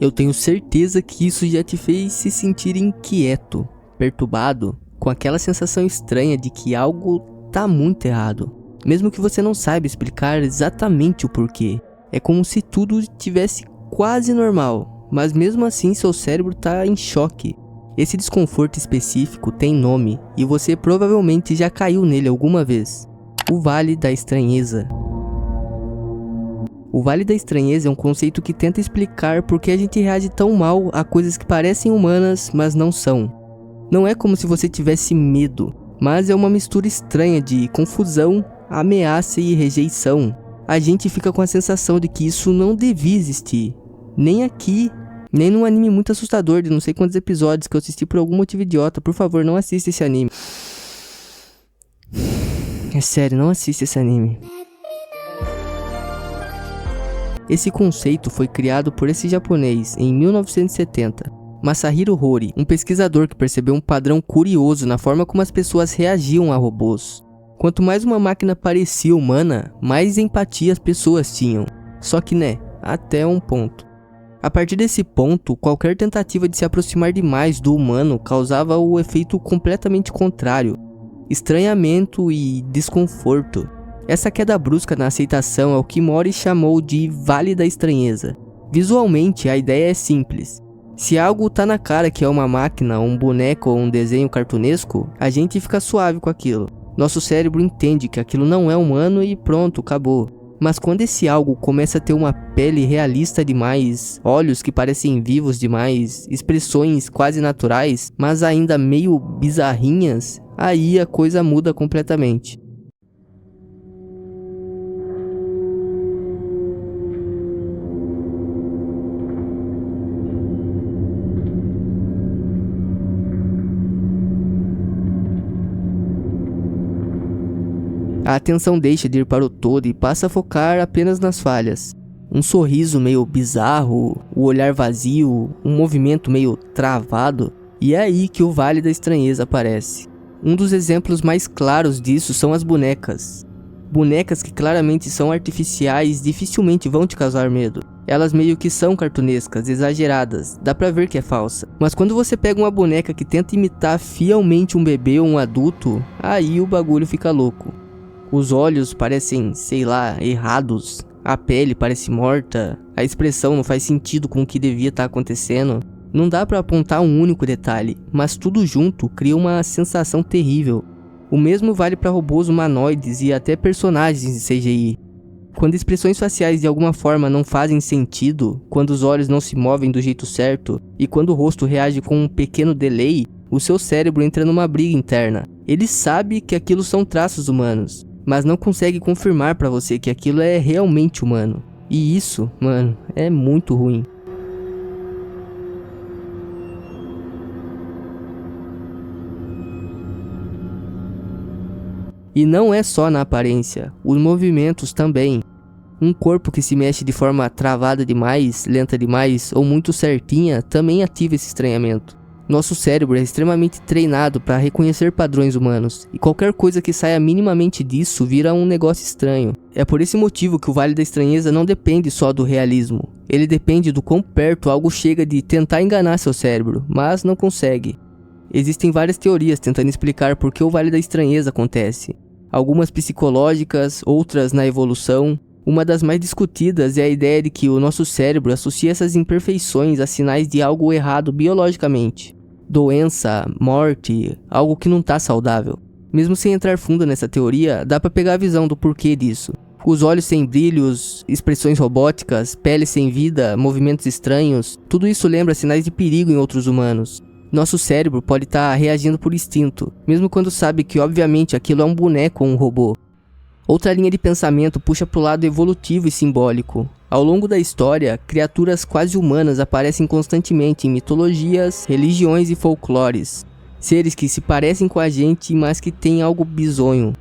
Eu tenho certeza que isso já te fez se sentir inquieto, perturbado, com aquela sensação estranha de que algo tá muito errado, mesmo que você não saiba explicar exatamente o porquê. É como se tudo tivesse quase normal, mas mesmo assim seu cérebro tá em choque. Esse desconforto específico tem nome e você provavelmente já caiu nele alguma vez. O Vale da Estranheza. O Vale da Estranheza é um conceito que tenta explicar por que a gente reage tão mal a coisas que parecem humanas, mas não são. Não é como se você tivesse medo, mas é uma mistura estranha de confusão, ameaça e rejeição. A gente fica com a sensação de que isso não devia existir, nem aqui, nem num anime muito assustador de não sei quantos episódios que eu assisti por algum motivo idiota. Por favor, não assista esse anime. É sério, não assista esse anime. Esse conceito foi criado por esse japonês em 1970, Masahiro Hori, um pesquisador que percebeu um padrão curioso na forma como as pessoas reagiam a robôs. Quanto mais uma máquina parecia humana, mais empatia as pessoas tinham. Só que até um ponto. A partir desse ponto, qualquer tentativa de se aproximar demais do humano causava o efeito completamente contrário: estranhamento e desconforto. Essa queda brusca na aceitação é o que Mori chamou de Vale da Estranheza. Visualmente, a ideia é simples. Se algo tá na cara que é uma máquina, um boneco ou um desenho cartunesco, a gente fica suave com aquilo. Nosso cérebro entende que aquilo não é humano e pronto, acabou. Mas quando esse algo começa a ter uma pele realista demais, olhos que parecem vivos demais, expressões quase naturais, mas ainda meio bizarrinhas, aí a coisa muda completamente. A atenção deixa de ir para o todo e passa a focar apenas nas falhas. Um sorriso meio bizarro, o olhar vazio, um movimento meio travado, e é aí que o Vale da Estranheza aparece. Um dos exemplos mais claros disso são as bonecas. Bonecas que claramente são artificiais dificilmente vão te causar medo. Elas meio que são cartunescas, exageradas, dá pra ver que é falsa. Mas quando você pega uma boneca que tenta imitar fielmente um bebê ou um adulto, aí o bagulho fica louco. Os olhos parecem, errados. A pele parece morta. A expressão não faz sentido com o que devia estar acontecendo. Não dá pra apontar um único detalhe, mas tudo junto cria uma sensação terrível. O mesmo vale para robôs humanoides e até personagens em CGI. Quando expressões faciais de alguma forma não fazem sentido, quando os olhos não se movem do jeito certo e quando o rosto reage com um pequeno delay, o seu cérebro entra numa briga interna. Ele sabe que aquilo são traços humanos, mas não consegue confirmar pra você que aquilo é realmente humano. E isso, é muito ruim. E não é só na aparência, os movimentos também. Um corpo que se mexe de forma travada demais, lenta demais ou muito certinha também ativa esse estranhamento. Nosso cérebro é extremamente treinado para reconhecer padrões humanos, e qualquer coisa que saia minimamente disso vira um negócio estranho. É por esse motivo que o Vale da Estranheza não depende só do realismo. Ele depende do quão perto algo chega de tentar enganar seu cérebro, mas não consegue. Existem várias teorias tentando explicar por que o Vale da Estranheza acontece. Algumas psicológicas, outras na evolução. Uma das mais discutidas é a ideia de que o nosso cérebro associa essas imperfeições a sinais de algo errado biologicamente. Doença, morte, algo que não tá saudável. Mesmo sem entrar fundo nessa teoria, dá pra pegar a visão do porquê disso. Os olhos sem brilhos, expressões robóticas, pele sem vida, movimentos estranhos, tudo isso lembra sinais de perigo em outros humanos. Nosso cérebro pode estar reagindo por instinto, mesmo quando sabe que obviamente aquilo é um boneco ou um robô. Outra linha de pensamento puxa pro lado evolutivo e simbólico. Ao longo da história, criaturas quase humanas aparecem constantemente em mitologias, religiões e folclores. Seres que se parecem com a gente, mas que têm algo bizonho.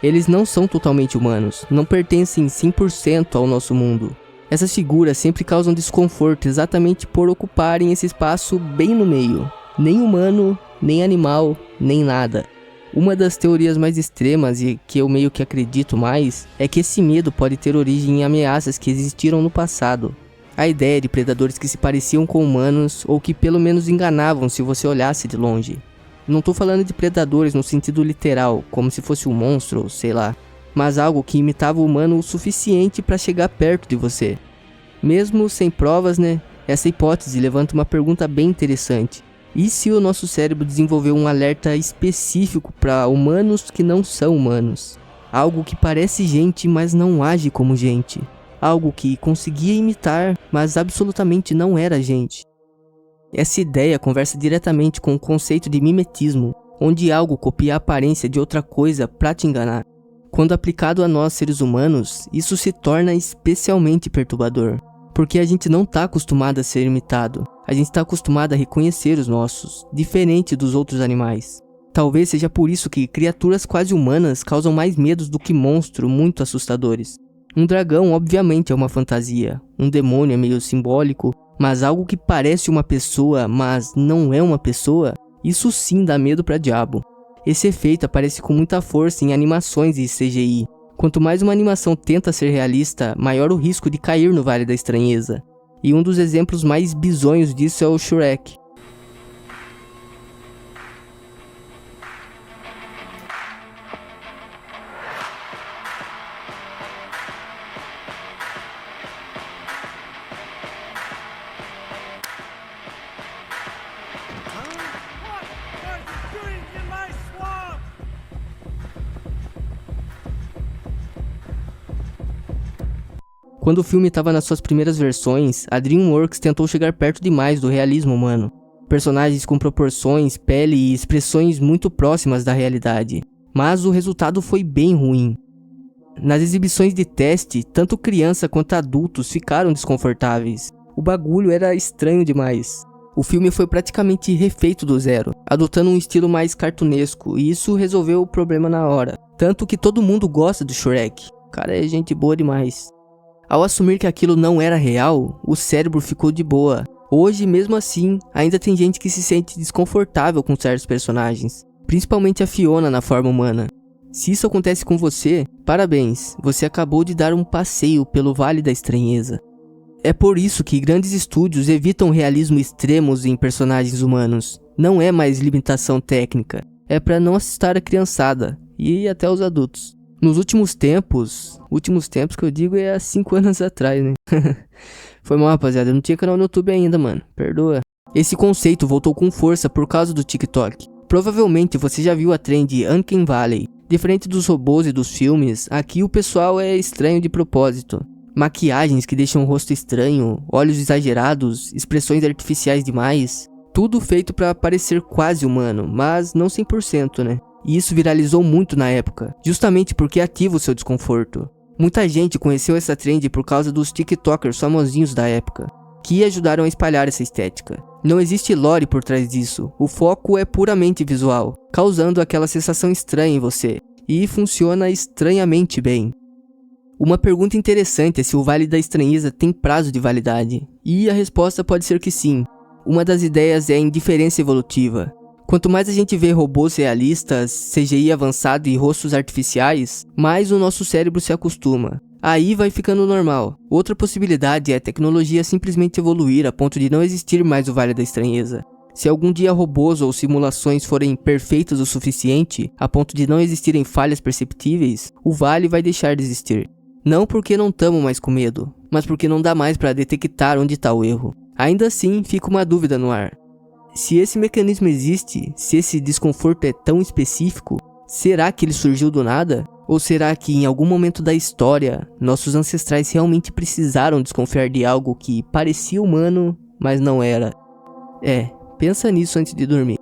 Eles não são totalmente humanos, não pertencem 100% ao nosso mundo. Essas figuras sempre causam desconforto exatamente por ocuparem esse espaço bem no meio. Nem humano, nem animal, nem nada. Uma das teorias mais extremas e que eu meio que acredito mais é que esse medo pode ter origem em ameaças que existiram no passado. A ideia de predadores que se pareciam com humanos ou que pelo menos enganavam se você olhasse de longe. Não tô falando de predadores no sentido literal, como se fosse um monstro ou sei lá, mas algo que imitava o humano o suficiente para chegar perto de você. Mesmo sem provas, né? Essa hipótese levanta uma pergunta bem interessante. E se o nosso cérebro desenvolveu um alerta específico para humanos que não são humanos? Algo que parece gente, mas não age como gente. Algo que conseguia imitar, mas absolutamente não era gente. Essa ideia conversa diretamente com o conceito de mimetismo, onde algo copia a aparência de outra coisa para te enganar. Quando aplicado a nós seres humanos, isso se torna especialmente perturbador. Porque a gente não está acostumado a ser imitado. A gente está acostumado a reconhecer os nossos, diferente dos outros animais. Talvez seja por isso que criaturas quase humanas causam mais medos do que monstros muito assustadores. Um dragão obviamente é uma fantasia, um demônio é meio simbólico, mas algo que parece uma pessoa, mas não é uma pessoa, isso sim dá medo pra diabo. Esse efeito aparece com muita força em animações e CGI. Quanto mais uma animação tenta ser realista, maior o risco de cair no Vale da Estranheza. E um dos exemplos mais bizonhos disso é o Shrek. Quando o filme estava nas suas primeiras versões, a DreamWorks tentou chegar perto demais do realismo humano. Personagens com proporções, pele e expressões muito próximas da realidade. Mas o resultado foi bem ruim. Nas exibições de teste, tanto criança quanto adultos ficaram desconfortáveis. O bagulho era estranho demais. O filme foi praticamente refeito do zero, adotando um estilo mais cartunesco, e isso resolveu o problema na hora. Tanto que todo mundo gosta do Shrek. O cara é gente boa demais. Ao assumir que aquilo não era real, o cérebro ficou de boa. Hoje, mesmo assim, ainda tem gente que se sente desconfortável com certos personagens, principalmente a Fiona na forma humana. Se isso acontece com você, parabéns, você acabou de dar um passeio pelo Vale da Estranheza. É por isso que grandes estúdios evitam realismo extremos em personagens humanos. Não é mais limitação técnica, é para não assustar a criançada e até os adultos. Nos últimos tempos que eu digo é há 5 anos atrás, né? Foi mal, rapaziada, eu não tinha canal no YouTube ainda, mano, perdoa. Esse conceito voltou com força por causa do TikTok. Provavelmente você já viu a trend Uncanny Valley. Diferente dos robôs e dos filmes, aqui o pessoal é estranho de propósito. Maquiagens que deixam o rosto estranho, olhos exagerados, expressões artificiais demais. Tudo feito pra parecer quase humano, mas não 100%, né? E isso viralizou muito na época, justamente porque ativa o seu desconforto. Muita gente conheceu essa trend por causa dos TikTokers famosinhos da época, que ajudaram a espalhar essa estética. Não existe lore por trás disso, o foco é puramente visual, causando aquela sensação estranha em você, e funciona estranhamente bem. Uma pergunta interessante é se o Vale da Estranheza tem prazo de validade, e a resposta pode ser que sim. Uma das ideias é a indiferença evolutiva. Quanto mais a gente vê robôs realistas, CGI avançado e rostos artificiais, mais o nosso cérebro se acostuma. Aí vai ficando normal. Outra possibilidade é a tecnologia simplesmente evoluir a ponto de não existir mais o Vale da Estranheza. Se algum dia robôs ou simulações forem perfeitos o suficiente, a ponto de não existirem falhas perceptíveis, o Vale vai deixar de existir. Não porque não tamo mais com medo, mas porque não dá mais para detectar onde está o erro. Ainda assim, fica uma dúvida no ar. Se esse mecanismo existe, se esse desconforto é tão específico, será que ele surgiu do nada? Ou será que em algum momento da história, nossos ancestrais realmente precisaram desconfiar de algo que parecia humano, mas não era? Pensa nisso antes de dormir.